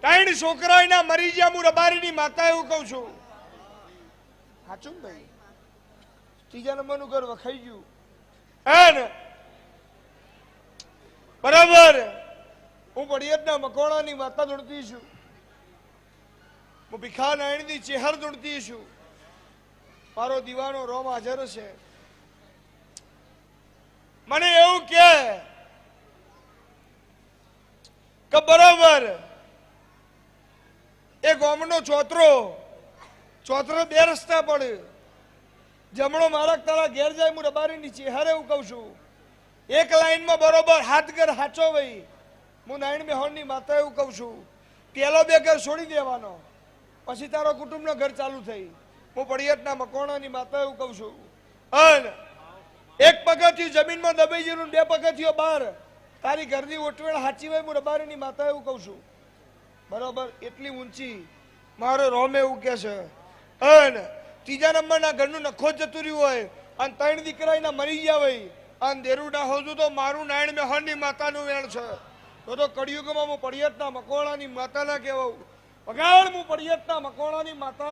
ત્રણ છોકરા એના મરી ગયા, હું રબારીની માતા એવું કહું છું. સાચું ને ભાઈ? ત્રીજા નંબરનું ઘર વખાઈ ગયું હે ને? બરાબર. હું પડિયતના મકોણાની માતા ધૂણતી છું, હું ભીખા નાયણની ચેહર ધૂણતી છું, મારો દીવાનો રોમ હાજર છે. મને એવું કે બરાબર એ ગામનો ચોતરો બે રસ્તા પડે, જમણો મારા તારા ઘેર જાય, હું રબારીની ચેહર એવું કહું છું. એક લાઈનમાં બરોબર હાથ ઘર હાચો ભાઈ, હું નાયણ મેહોણની માતા એવું કહું છું. પેલો બે ઘર છોડી દેવાનો, પછી તારો કુટુંબનો ઘર ચાલુ થઈ. હું પડિયતના મકોણાની માતા એવું કહું છું. અને એક પગથિયું જમીનમાં દબાઈ ગયું, બે પગથિયો બહાર, તારી ઘરની ઓટવેળ હાચી હોય, હું રબારીની માતા એવું કહું છું. બરોબર. એટલી ઊંચી મારો રોમ એવું કે છે. અને ત્રીજા નંબરના ઘરનું નખો જતું રહ્યું હોય અને ત્રણ દીકરા એના મરી ગયા હોય અને દેરું ના હોતું તો મારું નાયણ મેહોણની માતાનું વેણ છે. તો કળિયુગમાં હું પડિયતના મકોણાની માતાના કહેવાઉં. વગાડ હું પડિયતના મકોણાની માતા.